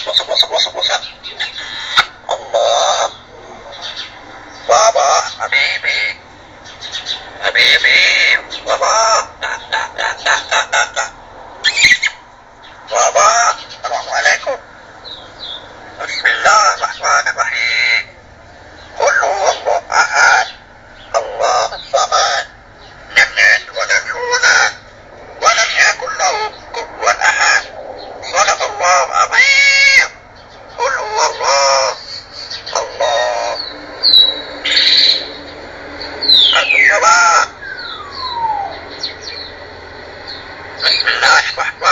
وصل وصل وصل وصل. الله. بابا حبيبي حبيبي بابا. بابا السلام عليكم. بسم الله الرحمن الرحيم. قل هو الله احد الله الصمد لم يلد ولم يولد ولم يكن له كفوا احد. صدق الله العظيم. قل هو الله الله. الصلاة. بسم الله الرحمن